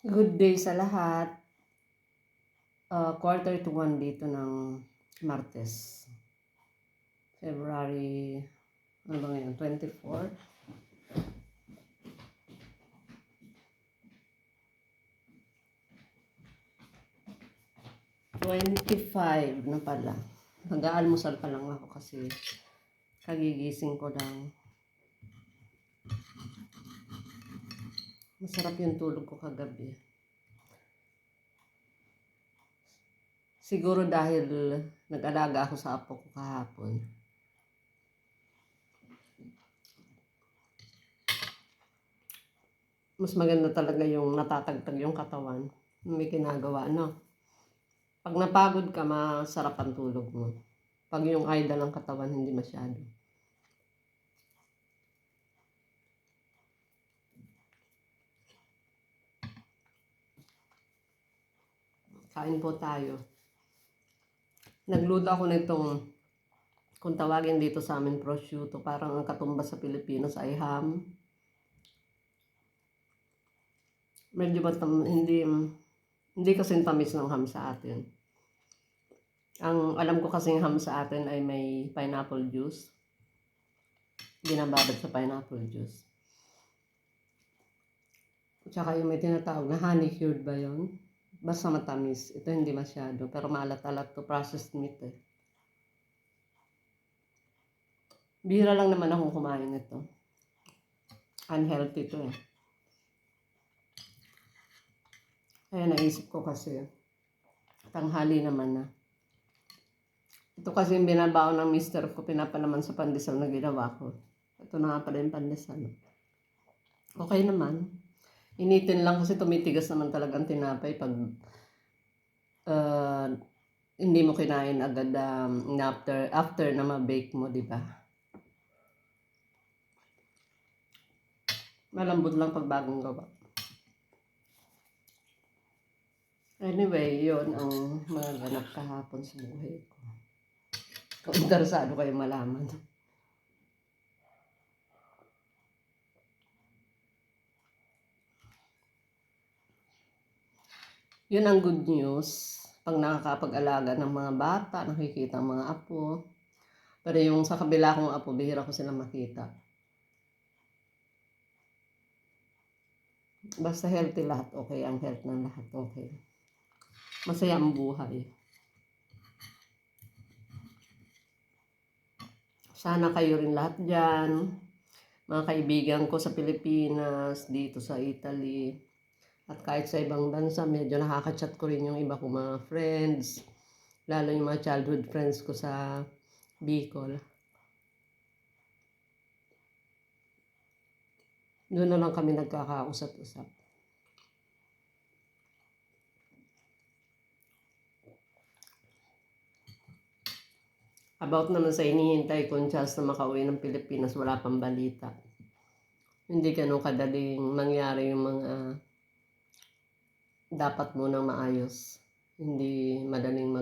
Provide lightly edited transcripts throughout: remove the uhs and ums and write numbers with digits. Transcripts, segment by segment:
Good day sa lahat. Quarter to 1 dito ng Martes. February, ano ba ngayon? 24. Na pala. Nag-aalmusal pa lang ako kasi kagigising ko lang. Masarap yung tulog ko kagabi. Siguro dahil nag-alaga ako sa apo ko kahapon. Mas maganda talaga yung natatagtag yung katawan. May ginagawa, no? Pag napagod ka, masarap ang tulog mo. Pag yung idle ng katawan, hindi masyado. Kain po tayo. Nagluto ako nitong, kung tawagin dito sa amin, prosciutto. Parang ang katumbas sa Pilipinas ay ham. Medyo hindi kasing tamis ng ham sa atin. Ang alam ko kasing ham sa atin ay may pineapple juice. Binababad sa pineapple juice. Tsaka yung may tinatawag na honey cured ba yun? Basta matamis. Ito hindi masyado. Pero maalat-alat to, processed meat eh. Bihira lang naman akong kumain nito. Unhealthy to eh. Kaya naisip ko kasi, tanghali naman na. Ito kasi yung binabaon ng mister ko, pinapalaman sa pandesal na ginawa ko. Ito na nga pala yung pandesal. Okay naman. Initin lang kasi tumitigas naman talagang tinapay pag hindi mo kinain agad after na ma-bake mo, di ba? Malambot lang pag bagong gawa. Anyway, yun ang mga ganap kahapon sa buhay ko. Kung interesado kayo malaman. Yun ang good news. Pag nakakapag-alaga ng mga bata, nakikita ang mga apo. Pero yung sa kabila kong apo, bihira ko sila makita. Basta healthy lahat, okay. Ang health ng lahat, okay. Masaya ang buhay. Sana kayo rin lahat dyan. Mga kaibigan ko sa Pilipinas, dito sa Italy, at kahit sa ibang bansa, medyo nakaka-chat ko rin yung iba kong mga friends. Lalo yung mga childhood friends ko sa Bicol. Doon na lang kami nagkakausap-usap. About naman sa hinihintay kong chance na makauwi ng Pilipinas, wala pang balita. Hindi ganun kadaling mangyari yung mga dapat munang maayos. Hindi madaling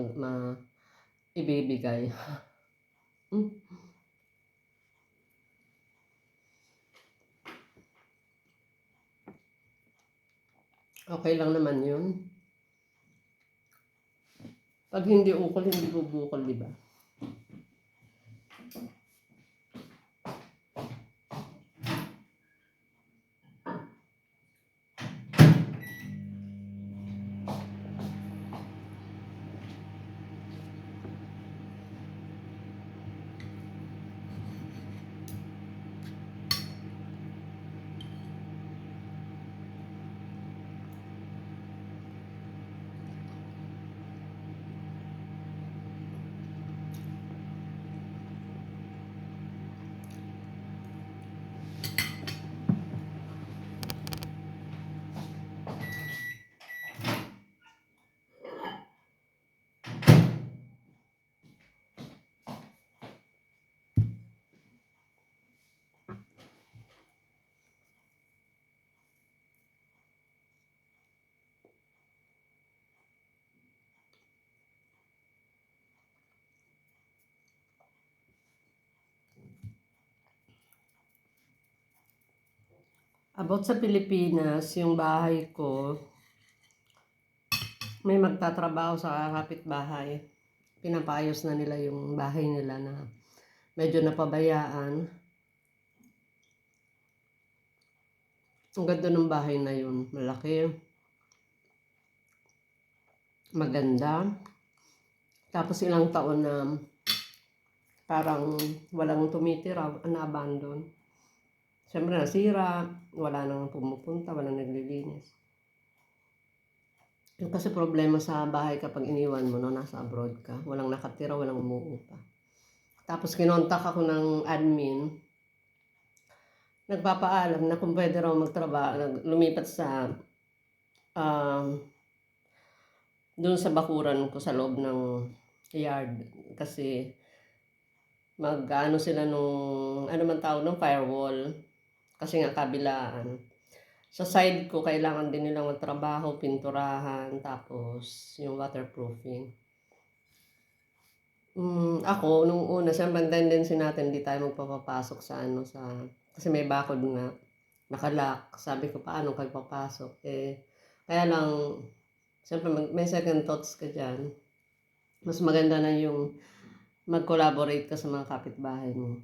ibibigay. Okay lang naman yun. Pag hindi ukol, hindi bubukol, di ba? About sa Pilipinas, yung bahay ko, may magtatrabaho sa kapitbahay. Pinapayos na nila yung bahay nila na medyo napabayaan. Ang ganda ng bahay na yun. Malaki. Maganda. Tapos ilang taon na parang walang tumitira, na-abandon. Siyempre nasira, wala nang pumupunta, walang naglilinis. Yung kasi problema sa bahay kapag iniwan mo, no, nasa abroad ka, walang nakatira, walang umuupa. Tapos kinontak ako ng admin, nagpapaalam na kung pwede raw magtrabaho, lumipat sa doon sa bakuran ko sa loob ng yard kasi mag-ano sila nung ano man tawag ng firewall kasi nga kabilaan. Sa side ko kailangan din nilang magtrabaho, pinturahan, tapos yung waterproofing. Ako nung una sa tendency natin di tayo magpapasok sa ano sa kasi may bakod nga nakalock. Sabi ko paano kayo papasok kaya lang siyempre may second thoughts ka dyan. Mas maganda na yung mag-collaborate ka sa mga kapitbahay mo.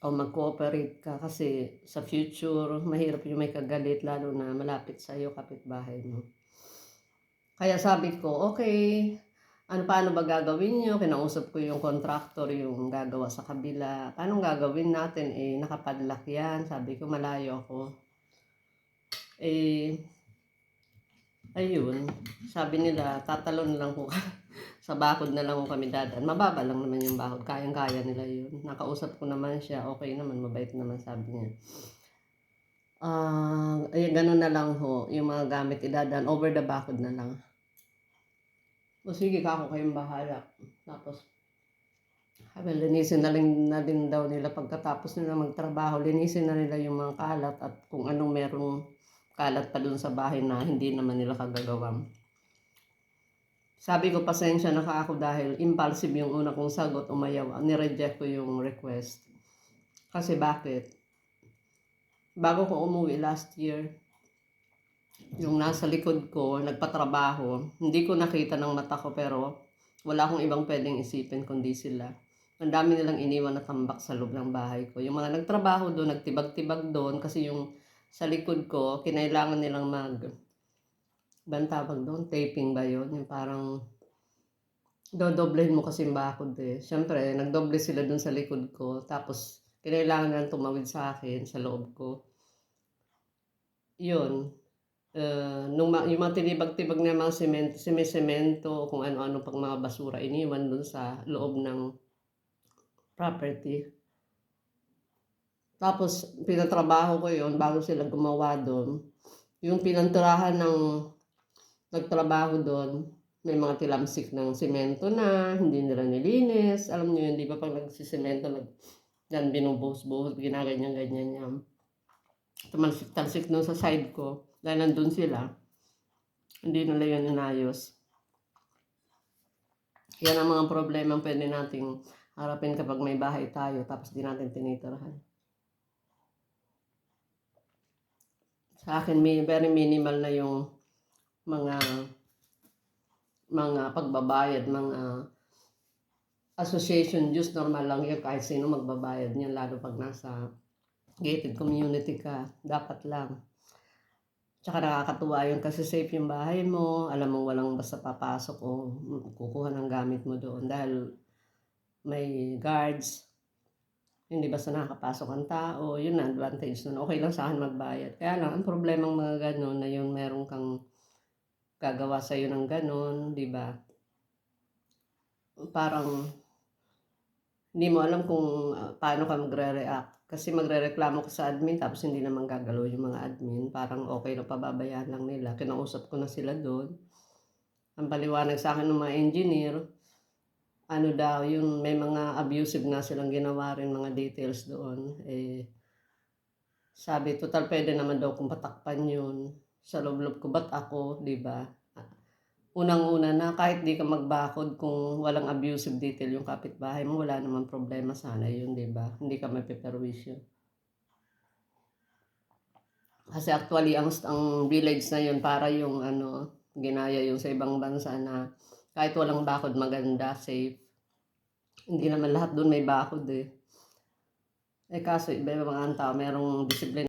O mag-cooperate ka kasi sa future, mahirap yung may kagalit lalo na malapit sa iyo kapitbahay mo. Kaya sabi ko, okay, paano ba gagawin nyo? Kinausap ko yung contractor, yung gagawa sa kabila. Paano gagawin natin? Nakapadlock yan. Sabi ko, malayo ako. Ayun, sabi nila, tatalon lang po sa bakod na lang kami dadaan. Mababa lang naman yung bakod, kayang-kaya nila yun. Nakausap ko naman siya, okay naman, mabait naman sabi niya. Ganun na lang ho, yung mga gamit idadaan, over the bakod na lang. O sige, kako kayong bahala. Tapos, linisin na din daw nila pagkatapos nila magtrabaho, linisin na nila yung mga kalat at kung anong merong kalat pa dun sa bahay na hindi naman nila kagagawang. Sabi ko, pasensya na ka ako dahil impulsive yung una kong sagot, umayaw. Nireject ko yung request. Kasi bakit? Bago ko umuwi last year, yung nasa likod ko, nagpatrabaho, hindi ko nakita ng mata ko pero wala akong ibang pwedeng isipin kundi sila. Ang dami nilang iniwan na tambak sa loob ng bahay ko. Yung mga nagtrabaho doon, nagtibag-tibag doon kasi yung sa likod ko, kinailangan nilang tawag doon, taping ba yun? Yung parang dodoblehin mo kasi yung bakod Siyempre, nagdoble sila doon sa likod ko. Tapos, kinailangan nilang tumawid sa akin, sa loob ko. Yun. Yung mga tinibag-tibag na mga semento, kung ano-ano pang mga basura, iniwan doon sa loob ng property. Tapos, pinatrabaho ko yun bago sila gumawa doon. Yung pinanturahan ng nagtrabaho doon, may mga tilamsik ng semento na, hindi nila nilinis. Alam niyo yun, di ba pag nagsisemento, yan binubuhos-buhos, ginaganyan-ganyan yan. Tumalsik-talsik doon sa side ko, dahil nandun sila, hindi nila yun inayos. Yan ang mga problema pwede nating harapin kapag may bahay tayo, tapos di natin tinitirahan. Sa akin, very minimal na yung mga pagbabayad, mga association dues, normal lang yun kahit sino magbabayad niyan, lalo pag nasa gated community ka, dapat lang. Tsaka nakakatuwa yun kasi safe yung bahay mo, alam mo walang basta papasok o kukuha ng gamit mo doon dahil may guards, hindi basta nakakapasok ang tao, yun na advantage nun. Okay lang sa akin magbayad. Kaya lang, ang problemang mga ganon na yun, meron kang gagawa sa'yo ng ganon, di ba? Parang hindi mo alam kung paano ka magre-react. Kasi magre-reklamo ka sa admin tapos hindi naman gagalaw yung mga admin. Parang okay na pababayaan lang nila. Kinausap ko na sila doon. Ang paliwanag sa akin ng mga engineer, ano daw, yung may mga abusive na silang ginawa rin mga details doon. Sabi, total pwede naman daw kung patakpan yun. Sa loob-loob ko, ba't ako, di ba? Unang-una na kahit di ka magbakod kung walang abusive detail yung kapitbahay mo, wala naman problema sana yun, di ba? Hindi ka mapiperwisyo. Kasi actually, ang village na yun, para yung ano, ginaya yung sa ibang bansa na kahit walang bakod, maganda, safe. Hindi naman lahat doon may bakod eh. Eh kaso, iba-iba mga tao, merong disiplina.